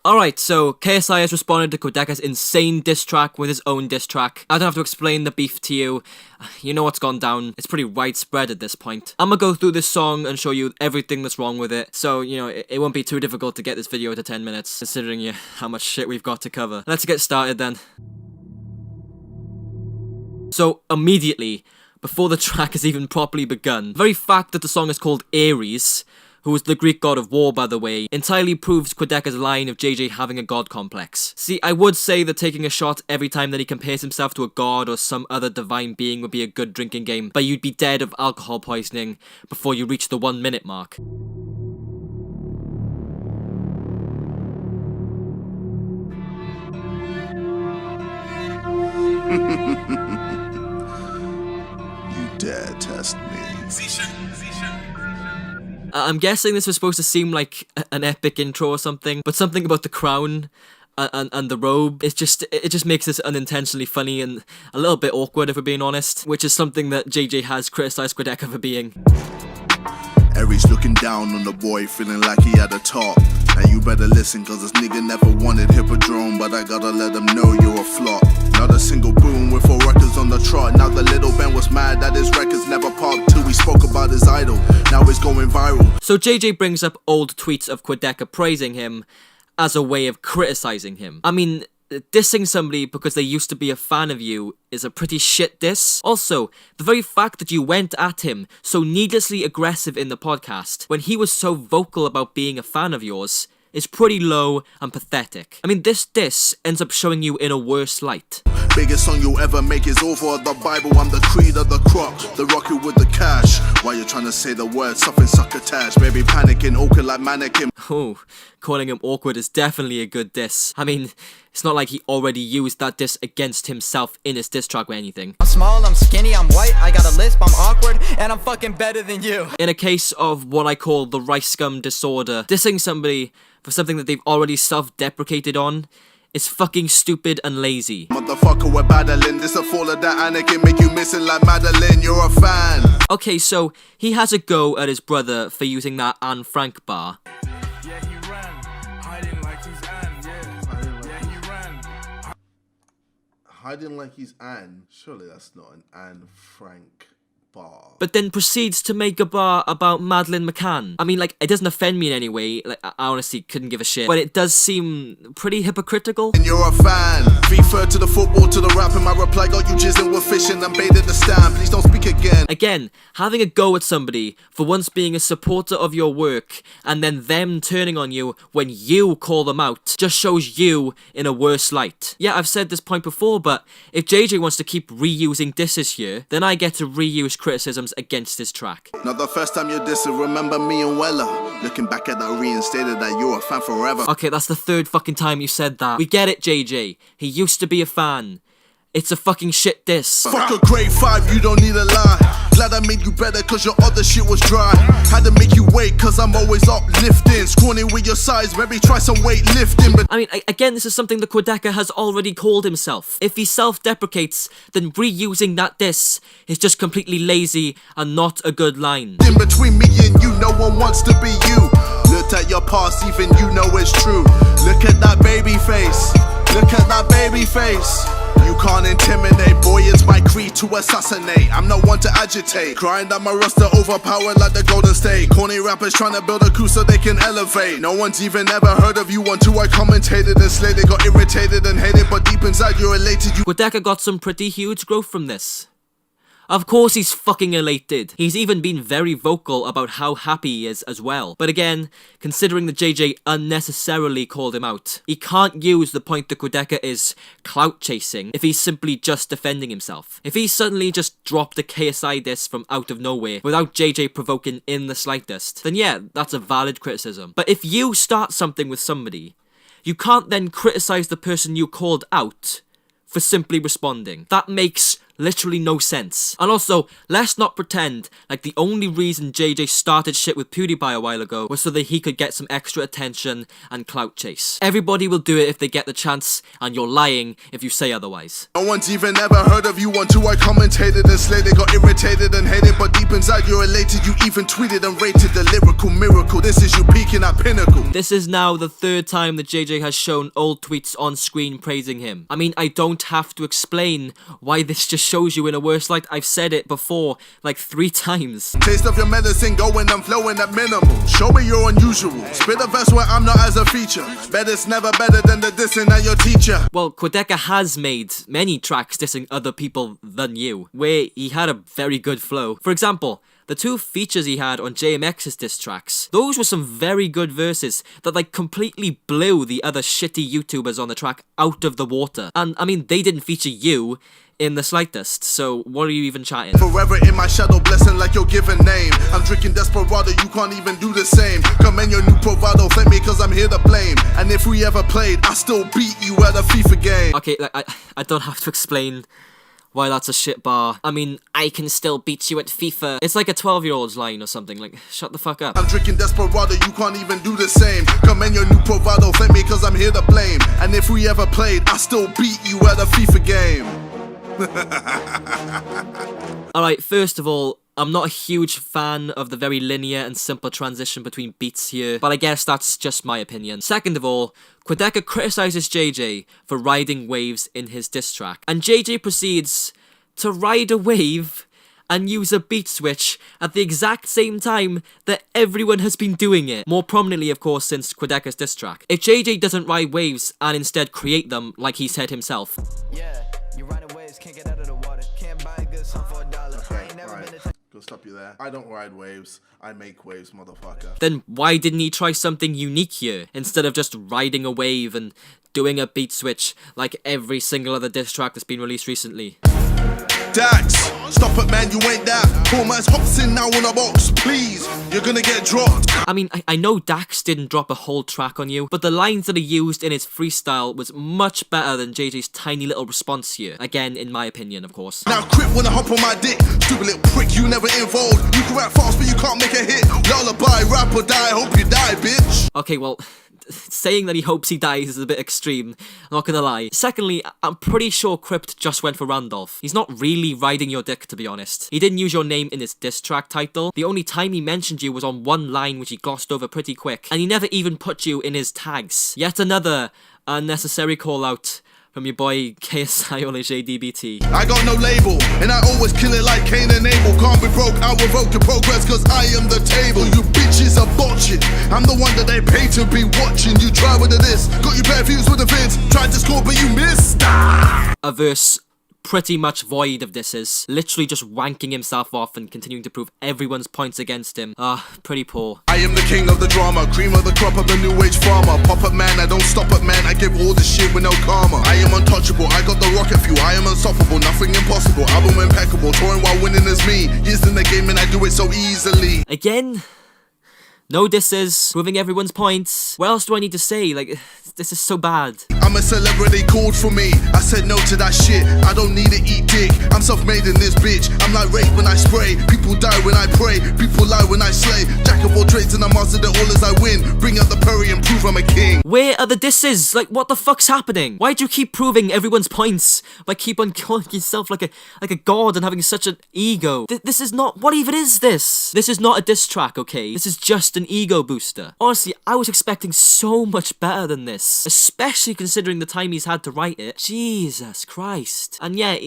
Alright, so KSI has responded to Quadeca's insane diss track with his own diss track. I don't have to explain the beef to you. You know what's gone down. It's pretty widespread at this point. I'm gonna go through this song and show you everything that's wrong with it. So, you know, it won't be too difficult to get this video to 10 minutes, considering how much shit we've got to cover. Let's get started then. So, immediately, before the track has even properly begun, the very fact that the song is called Ares, who is the Greek god of war, by the way, entirely proves Quadeca's line of JJ having a god complex. See, I would say that taking a shot every time that he compares himself to a god or some other divine being would be a good drinking game, but you'd be dead of alcohol poisoning before you reach the 1 minute mark. You dare test me. I'm guessing this was supposed to seem like an epic intro or something, but something about the crown and the robe, it just makes this unintentionally funny and a little bit awkward, if we're being honest, which is something that JJ has criticised Quadeca for being. Aries looking down on the boy, feeling like he at the top. Now you better listen, cause this nigga never wanted Hippodrome, but I gotta let him know you're a flop. Not a single boom with 4 records on the trot. Now the little Ben was mad that his records never popped till we spoke about his idol. Now it's going viral. So JJ brings up old tweets of Quadeca praising him as a way of criticising him. I mean, dissing somebody because they used to be a fan of you is a pretty shit diss. Also, the very fact that you went at him so needlessly aggressive in the podcast when he was so vocal about being a fan of yours is pretty low and pathetic. I mean, this diss ends up showing you in a worse light. Biggest song you'll ever make is over the Bible. I'm the creed of the croc, the rocket with the cash. Why you trying to say the word, something succotash? Baby panicking, awkward like mannequin. Oh, calling him awkward is definitely a good diss. I mean, it's not like he already used that diss against himself in his diss track or anything. I'm small, I'm skinny, I'm white, I got a lisp, I'm awkward, and I'm fucking better than you. In a case of what I call the rice scum disorder, dissing somebody for something that they've already self-deprecated on is fucking stupid and lazy. Motherfucker, we're battling. This a fall of that Anakin, make you missing like Madeline. You're a fan. Okay, so he has a go at his brother for using that Anne Frank bar. Yeah, he ran, hiding like he's Anne, yeah, he ran. Hiding like he's Anne. Surely that's not an Anne Frank bar. But then proceeds to make a bar about Madeleine McCann. I mean, like, it doesn't offend me in any way. Like, I honestly couldn't give a shit. But it does seem pretty hypocritical. And you're a fan. Refer to the football, to the rap, and my reply got you jizzing with fishing and baited the stand. Please don't speak again. Again, having a go at somebody for once being a supporter of your work and then them turning on you when you call them out just shows you in a worse light. Yeah, I've said this point before, but if JJ wants to keep reusing disses here, then I get to reuse criticisms against his track. Not the first time you diss it, remember me and Weller. Looking back at that reinstated that you're a fan forever. Okay, that's the 3rd fucking time you said that. We get it, JJ. He used to be a fan. It's a fucking shit diss. Fuck a grade 5, you don't need a lie. Glad I made you better cause your other shit was dry. Had to make you wait cause I'm always uplifting. Scrawny with your size, maybe try some weightlifting. But I mean, again, this is something that Quadeca has already called himself. If he self-deprecates, then reusing that diss is just completely lazy and not a good line. in between me and you, no one wants to be you. Looked at your past, even you know it's true. Look at that baby face. Look at that baby face. You can't intimidate, boy, it's my creed to assassinate. I'm not one to agitate. Crying that my roster overpowered like the Golden State. Corny rappers trying to build a coup so they can elevate. No one's even ever heard of you until I commentated and slayed. They got irritated and hated, but deep inside you're elated. You Quadeca got some pretty huge growth from this. Of course he's fucking elated. He's even been very vocal about how happy he is as well. But again, considering that JJ unnecessarily called him out, he can't use the point that Quadeca is clout chasing if he's simply just defending himself. If he suddenly just dropped a KSI diss from out of nowhere without JJ provoking in the slightest, then yeah, that's a valid criticism. But if you start something with somebody, you can't then criticize the person you called out for simply responding. That makes literally no sense. And also, let's not pretend like the only reason JJ started shit with PewDiePie a while ago was so that he could get some extra attention and clout chase. Everybody will do it if they get the chance, and you're lying if you say otherwise. No one's even ever heard of you until I commentated and slated, got irritated and hated, but deep inside you're elated. You even tweeted and rated the lyrical miracle. This is you peaking at pinnacle. This is now the third time that JJ has shown old tweets on screen praising him. I mean, I don't have to explain why this just shows you in a worse light. I've said it before like 3 times. Taste of your medicine going and flowing at minimal. Show me you're unusual. Spit a verse where I'm not as a feature. Bet it's never better than the dissing at your teacher. Well, Quadeca has made many tracks dissing other people than you, where he had a very good flow. For example, the 2 features he had on JMX's diss tracks, those were some very good verses that like completely blew the other shitty YouTubers on the track out of the water. And I mean, they didn't feature you in the slightest, so what are you even chatting? Forever in my shadow, blessing like your given name. I'm drinking Desperado, you can't even do the same. Come in your new Provado, thank me cause I'm here to blame. And if we ever played, I still beat you at a FIFA game. Okay, like I don't have to explain why that's a shit bar. I mean, I can still beat you at FIFA. It's like a 12-year-old's line or something, like, shut the fuck up. I'm drinking Desperado, you can't even do the same. Come in your new Provado, thank me cause I'm here to blame. And if we ever played, I still beat you at a FIFA game. Alright, first of all, I'm not a huge fan of the very linear and simple transition between beats here, but I guess that's just my opinion. Second of all, Quadeca criticizes JJ for riding waves in his diss track, and JJ proceeds to ride a wave and use a beat switch at the exact same time that everyone has been doing it. More prominently, of course, since Quadeca's diss track. If JJ doesn't ride waves and instead create them, like he said himself. Yeah, you riding waves, can't get out of the water. Can't buy a good song for $1. I ain't never been a Go stop you there. I don't ride waves. I make waves, motherfucker. Then why didn't he try something unique here, instead of just riding a wave and doing a beat switch like every single other diss track that's been released recently? Dax, stop it man, you ain't that. Poor man's hops in now in a box, please. You're gonna get dropped. I mean, I know Dax didn't drop a whole track on you, but the lines that he used in his freestyle was much better than JJ's tiny little response here. Again, in my opinion, of course. Now Crip wanna hop on my dick. Stupid little prick, you never involved. You can rap fast but you can't make a hit. Lullaby, rap or die, hope you die, bitch. Okay, well, saying that he hopes he dies is a bit extreme, I'm not gonna lie. Secondly, I'm pretty sure Crypt just went for Randolph. He's not really riding your dick, to be honest. He didn't use your name in his diss track title. The only time he mentioned you was on one line which he glossed over pretty quick, and he never even put you in his tags. Yet another unnecessary call out from your boy KSI on his JDBT. I got no label, and I always kill it like Cain and Abel. Can't be broke, I'll revoke your progress, cause I am the table. You bitches are botching. I'm the one that they pay to be watching. You try with this, got you bad views with the vids. Tried to score, but you missed. A verse pretty much void of disses, literally just wanking himself off and continuing to prove everyone's points against him. Pretty poor. I am the king of the drama, cream of the crop of the new age farmer. Pop up man, I don't stop up man, I give all the shit with no karma. I am untouchable, I got the rocket fuel, I am unstoppable, nothing impossible. Album impeccable, touring while winning is me. Years in the game and I do it so easily. Again, no disses, proving everyone's points. What else do I need to say? Like, this is so bad. I'm a celebrity, called for me. I said no to that shit. I don't need to eat dick. I'm self-made in this bitch. I'm like rape when I spray. People die when I pray. People lie when I slay. Jack of all trades and I master it all as I win. Bring out the Perry and prove I'm a king. Where are the disses? Like, what the fuck's happening? Why do you keep proving everyone's points by keep on calling yourself like a god and having such an ego? This is not. What even is this? This is not a diss track, okay? This is just an ego booster. Honestly, I was expecting so much better than this. Especially considering the time he's had to write it. Jesus Christ. And yeah,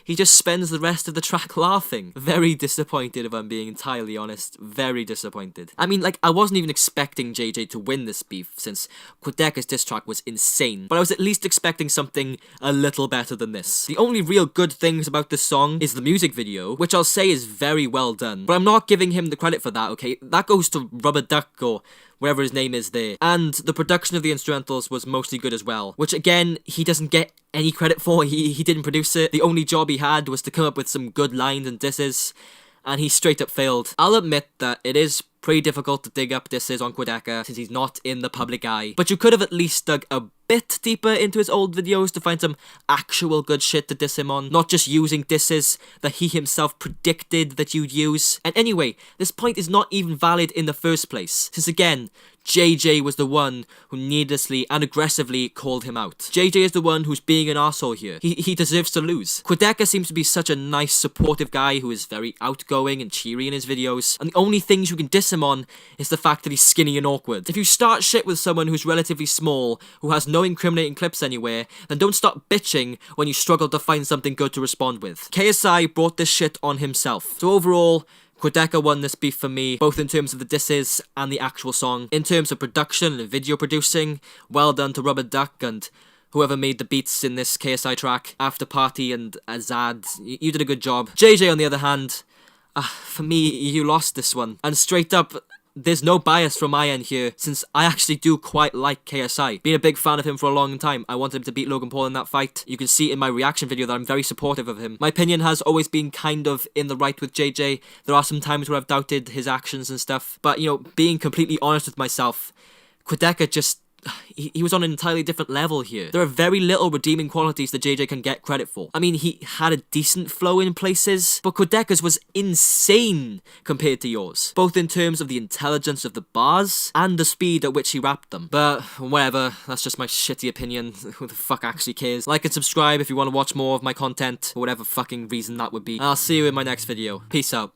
he just spends the rest of the track laughing. Very disappointed, if I'm being entirely honest. Very disappointed. I mean, like, I wasn't even expecting JJ to win this beef, since Quadeca's diss track was insane. But I was at least expecting something a little better than this. The only real good things about this song is the music video, which I'll say is very well done. But I'm not giving him the credit for that, okay? That goes to Rubber Duck, or wherever his name is there. And the production of the instrumentals was mostly good as well, which again, he doesn't get any credit for. He didn't produce it. The only job he had was to come up with some good lines and disses, and he straight up failed. I'll admit that it is Pretty difficult to dig up disses on Quadeca since he's not in the public eye. But you could have at least dug a bit deeper into his old videos to find some actual good shit to diss him on, not just using disses that he himself predicted that you'd use. And anyway, this point is not even valid in the first place, since again, JJ was the one who needlessly and aggressively called him out. JJ is the one who's being an arsehole here. He deserves to lose. Quadeca seems to be such a nice, supportive guy who is very outgoing and cheery in his videos, and the only things you can diss him on is the fact that he's skinny and awkward. If you start shit with someone who's relatively small, who has no incriminating clips anywhere, then don't stop bitching when you struggle to find something good to respond with. KSI brought this shit on himself. So overall, Quadeca won this beef for me, both in terms of the disses and the actual song. In terms of production and video producing, well done to Rubber Duck and whoever made the beats in this KSI track, After Party and Azad. You did a good job. JJ, on the other hand, for me, you lost this one. And straight up, there's no bias from my end here, since I actually do quite like KSI. Being a big fan of him for a long time, I wanted him to beat Logan Paul in that fight. You can see in my reaction video that I'm very supportive of him. My opinion has always been kind of in the right with JJ. There are some times where I've doubted his actions and stuff, but, you know, being completely honest with myself, Quadeca just... He was on an entirely different level here. There are very little redeeming qualities that JJ can get credit for. I mean, he had a decent flow in places, but Quadeca's was insane compared to yours, both in terms of the intelligence of the bars and the speed at which he rapped them. But whatever, that's just my shitty opinion. Who the fuck actually cares? Like and subscribe if you want to watch more of my content, for whatever fucking reason that would be. I'll see you in my next video. Peace out.